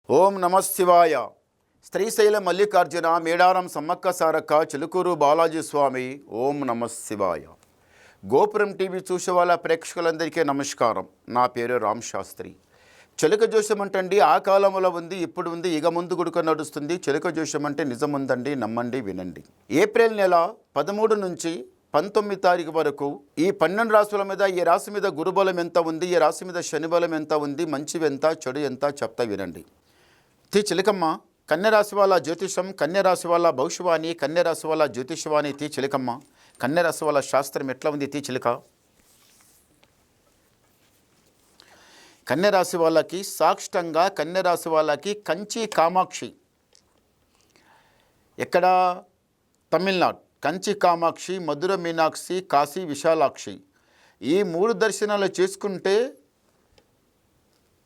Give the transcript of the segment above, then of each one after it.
ఓం నమ శివాయ. శ్రీశైల మల్లికార్జున మేడారం సమ్మక్క సారక్క చిలుకూరు బాలాజీ స్వామి. ఓం నమ శివాయ. గోపురం టీవీ చూసే వాళ్ళ ప్రేక్షకులందరికీ నమస్కారం. నా పేరు రామ్ శాస్త్రి. చిలుక జోషం అంటండి ఆ కాలంలో ఉంది, ఇప్పుడు ఉంది, ఇక ముందు గుడుక నడుస్తుంది. చిలుక జోషం అంటే నిజం ఉందండి, నమ్మండి, వినండి. ఏప్రిల్ నెల 13 నుంచి 19 తారీఖు వరకు ఈ 12 రాశుల మీద ఈ రాశి మీద గురుబలం ఎంత ఉంది, ఈ రాశి మీద శనిబలం ఎంత ఉంది, మంచివి ఎంత, చెడు ఎంత చెప్తా వినండి. చిలకమ్మ కన్యరాశి వాళ్ళ జ్యోతిషం, కన్యరాశి వాళ్ళ భవిష్యవాణి, కన్యరాశి వాళ్ళ జ్యోతిషవాణి. చిలకమ్మ కన్యరాశి వాళ్ళ శాస్త్రం ఎట్లా ఉంది? చిలుక కన్యరాశి వాళ్ళకి సాక్షితంగా, కన్యరాశి వాళ్ళకి కంచి కామాక్షి, ఎక్కడ? తమిళనాడు. కంచి కామాక్షి, మధుర మీనాక్షి, కాశీ విశాలాక్షి, ఈ 3 దర్శనాలు చేసుకుంటే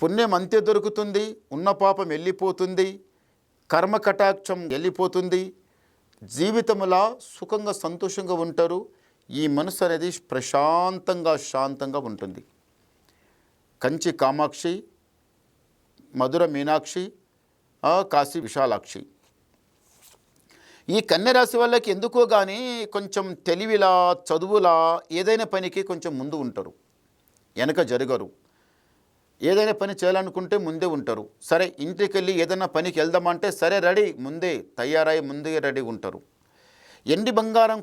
పుణ్యం అంతే దొరుకుతుంది, ఉన్న పాపం వెళ్ళిపోతుంది, కర్మ కటాక్షం వెళ్ళిపోతుంది, జీవితంలో సుఖంగా సంతోషంగా ఉంటారు. ఈ మనసు అనేది ప్రశాంతంగా శాంతంగా ఉంటుంది. కంచి కామాక్షి, మధుర మీనాక్షి, కాశీ విశాలాక్షి. ఈ కన్యరాశి వాళ్ళకి ఎందుకో కానీ కొంచెం తెలివిలా, చదువులా, ఏదైనా పనికి కొంచెం ముందు ఉంటారు, వెనక జరగరు. ఏదైనా పని చేయాలనుకుంటే ముందే ఉంటారు. సరే ఇంటికి వెళ్ళి ఏదైనా పనికి వెళ్దామంటే సరే రెడీ, ముందే తయారై ముందే రెడీ ఉంటారు. ఎండి బంగారం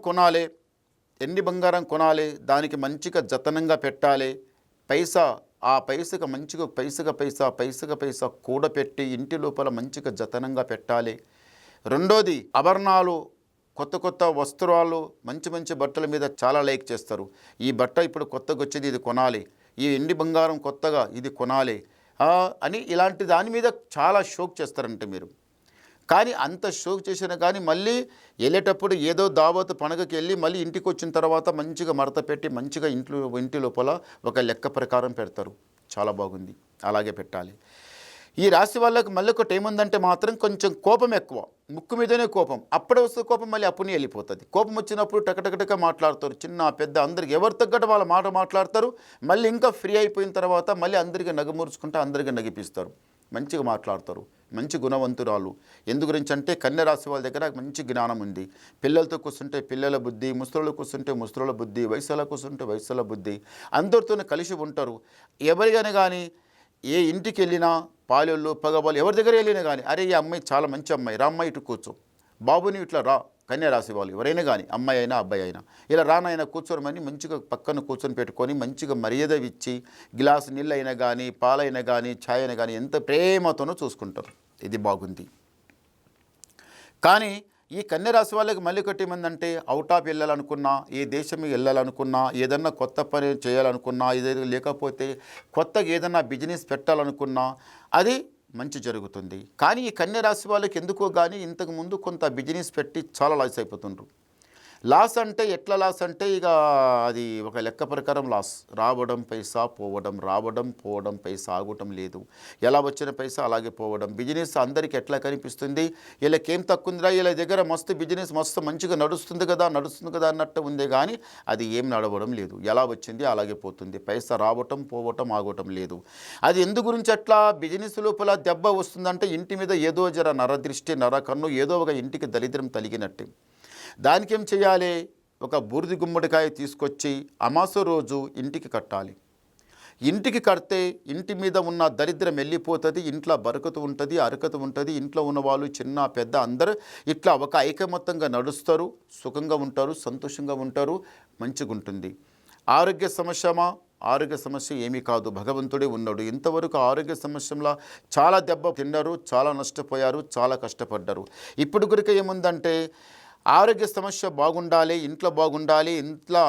కొనాలి, దానికి మంచిగా జతనంగా పెట్టాలి. ఆ పైసకు మంచిగా పైసగా కూడపెట్టి ఇంటి లోపల మంచిగా జతనంగా పెట్టాలి. రెండోది ఆభరణాలు, కొత్త వస్త్రాలు, మంచి బట్టల మీద చాలా లైక్ చేస్తారు. ఈ బట్ట ఇప్పుడు కొత్తగా వచ్చేది, ఇది కొనాలి, ఈ ఎండి బంగారం కొత్తగా ఇది కొనాలి అని ఇలాంటి దాని మీద చాలా షోక్ చేస్తారంటే మీరు. కానీ అంత షోక్ చేసినా కానీ మళ్ళీ వెళ్ళేటప్పుడు ఏదో దావత్ పండుగకి వెళ్ళి మళ్ళీ ఇంటికి వచ్చిన తర్వాత మంచిగా మడత పెట్టి మంచిగా ఇంటి లోపల ఒక లెక్క ప్రకారం పెడతారు. చాలా బాగుంది, అలాగే పెట్టాలి. ఈ రాశి వాళ్ళకి మళ్ళీ ఒకటి ఏముందంటే మాత్రం కొంచెం కోపం ఎక్కువ, ముక్కు మీదనే కోపం. అప్పుడే వస్తే కోపం మళ్ళీ అప్పుడే వెళ్ళిపోతుంది. కోపం వచ్చినప్పుడు టకటకటక మాట్లాడతారు, చిన్న పెద్ద అందరికి ఎవరు తగ్గట్టు వాళ్ళ మాట మాట్లాడతారు. మళ్ళీ ఇంకా ఫ్రీ అయిపోయిన తర్వాత మళ్ళీ అందరికీ నగమురుచుకుంటే అందరికీ నగిపిస్తారు, మంచిగా మాట్లాడతారు. మంచి గుణవంతురాలు. ఎందు గురించి అంటే కన్యరాశి వాళ్ళ దగ్గర మంచి జ్ఞానం ఉంది. పిల్లలతో కూర్చుంటే పిల్లల బుద్ధి, ముసలోళ్ళు కూర్చుంటే ముసలోళ్ళ బుద్ధి, వయసులో కూర్చుంటే వయసుల బుద్ధి, అందరితోనే కలిసి ఉంటారు. ఎవరికైనా కానీ ఏ ఇంటికి వెళ్ళినా పాలెళ్ళు పగబాలు ఎవరి దగ్గర వెళ్ళినా కానీ అరే ఈ అమ్మాయి చాలా మంచి అమ్మాయి, రా అమ్మాయి ఇటు కూర్చో, బాబుని ఇట్లా రా, కన్యరాశి వాళ్ళు ఎవరైనా కానీ అమ్మాయి అయినా అబ్బాయి అయినా ఇలా రానైనా కూర్చోమని మంచిగా పక్కన కూర్చొని పెట్టుకొని మంచిగా మర్యాద ఇచ్చి గ్లాసు నీళ్ళు అయినా కానీ పాలైనా కానీ ఛాయ్ అయినా కానీ ఎంత ప్రేమతోనో చూసుకుంటారు. ఇది బాగుంది. కానీ ఈ కన్యరాశి వాళ్ళకి మళ్ళీ ఒకటి ఏమందంటే అవుట్ ఆఫ్ వెళ్ళాలనుకున్నా, ఏ దేశం వెళ్ళాలనుకున్నా, ఏదన్నా కొత్త పని చేయాలనుకున్నా, ఏదైనా లేకపోతే కొత్తగా ఏదన్నా బిజినెస్ పెట్టాలనుకున్నా అది మంచి జరుగుతుంది. కానీ ఈ కన్యరాశి వాళ్ళకి ఎందుకో కానీ ఇంతకుముందు కొంత బిజినెస్ పెట్టి చాలా లాస్ అయిపోతుండ్రు. లాస్ అంటే ఎట్లా లాస్ అంటే ఇక అది ఒక లెక్క ప్రకారం లాస్. రావడం పైసా పోవడం, రావడం పోవడం, పైసా ఆగటం లేదు. ఎలా వచ్చిన పైసా అలాగే పోవడం. బిజినెస్ అందరికీ ఎట్లా కనిపిస్తుంది, వీళ్ళకేం తక్కువ ఉందిరా, వీళ్ళ దగ్గర మస్తు బిజినెస్ మస్తు మంచిగా నడుస్తుంది కదా అన్నట్టు ఉంది. కానీ అది ఏం నడవడం లేదు. ఎలా వచ్చింది అలాగే పోతుంది. పైసా రావటం పోవటం ఆగటం లేదు. అది ఎందు గురించి అట్లా బిజినెస్ లోపల దెబ్బ వస్తుందంటే ఇంటి మీద ఏదో జర నరదృష్టి, నరకన్ను, ఏదో ఒక ఇంటికి దరిద్రం తలిగినట్టే. దానికి ఏం చేయాలి? ఒక బూడిద గుమ్మడికాయ తీసుకొచ్చి అమాస రోజు ఇంటికి కట్టాలి. ఇంటికి కడితే ఇంటి మీద ఉన్న దరిద్రం వెళ్ళిపోతుంది, ఇంట్లో బరకత ఉంటుంది, అరకత ఉంటుంది. ఇంట్లో ఉన్న వాళ్ళు చిన్న పెద్ద అందరూ ఇట్లా ఒక ఐకమత్యంగా నడుస్తారు, సుఖంగా ఉంటారు, సంతోషంగా ఉంటారు, మంచిగా ఉంటుంది. ఆరోగ్య సమస్య ఏమీ కాదు, భగవంతుడే ఉన్నాడు. ఇంతవరకు ఆరోగ్య సమస్యలో చాలా దెబ్బ తిన్నారు, చాలా నష్టపోయారు, చాలా కష్టపడ్డారు. ఇప్పుడు గురిక ఏముందంటే ఆరోగ్య సమస్య బాగుండాలి, ఇంట్లో బాగుండాలి, ఇంట్లో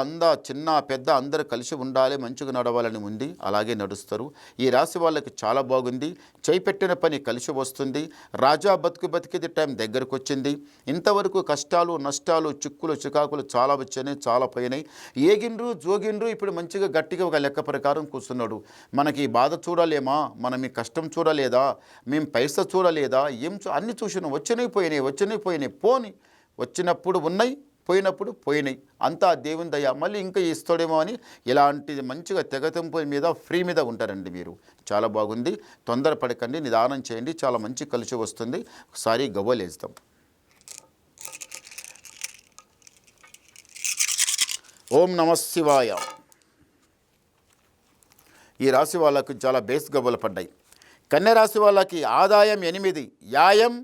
చిన్న పెద్ద అందరూ కలిసి ఉండాలి, మంచిగా నడవాలని ఉంది. అలాగే నడుస్తారు. ఈ రాశి వాళ్ళకి చాలా బాగుంది. చేపెట్టిన పని కలిసి వస్తుంది. రాజా బతికేది టైం దగ్గరకు వచ్చింది. ఇంతవరకు కష్టాలు, నష్టాలు, చిక్కులు, చికాకులు చాలా వచ్చాయి, చాలా పోయినాయి. జోగిండ్రు ఇప్పుడు మంచిగా గట్టిగా ఒక లెక్క ప్రకారం కూర్చున్నాడు. మనకి బాధ చూడలేమా, మనం ఈ కష్టం చూడలేదా, మేము పైసా చూడలేదా, అన్నీ చూసినాం, వచ్చినాయి పోయినాయి పోని. వచ్చినప్పుడు ఉన్నాయి, పోయినప్పుడు పోయినాయి, అంతా దేవుని దయ, మళ్ళీ ఇంకా ఇస్తాడేమో అని ఇలాంటిది మంచిగా తెగతింపు మీద ఫ్రీ మీద ఉంటారండి మీరు. చాలా బాగుంది. తొందరపడకండి, నిదానం చేయండి, చాలా మంచి కలిసి వస్తుంది. ఒకసారి గవ్వలేస్తాం. ఓం నమః శివాయ. ఈ రాశి వాళ్ళకు చాలా బేస్ గవ్వలు పడ్డాయి. కన్య రాశి వాళ్ళకి ఆదాయం 8, యాయం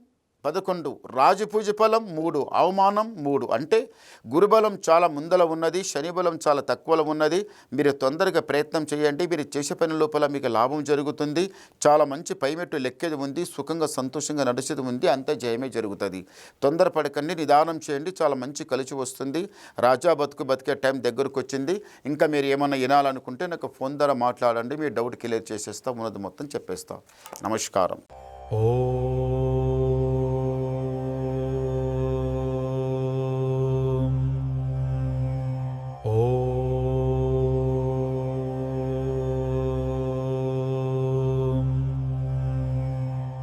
11, రాజపూజ ఫలం 3, అవమానం 3. అంటే గురుబలం చాలా ముందల ఉన్నది, శని బలం చాలా తక్కువలో ఉన్నది. మీరు తొందరగా ప్రయత్నం చేయండి. మీరు చేసే పని లోపల మీకు లాభం జరుగుతుంది. చాలా మంచి పైమెట్టు లెక్కేది ఉంది, సుఖంగా సంతోషంగా నడిచేది ఉంది, అంతే జయమే జరుగుతుంది. తొందరపడకండి, నిదానం చేయండి, చాలా మంచి కలిసి వస్తుంది. రాజా బతికే టైం దగ్గరకు వచ్చింది. ఇంకా మీరు ఏమన్నా వినాలనుకుంటే నాకు ఫోన్ ద్వారా మాట్లాడండి, మీ డౌట్ క్లియర్ చేసేస్తా, ఉన్నది మొత్తం చెప్పేస్తా. నమస్కారం.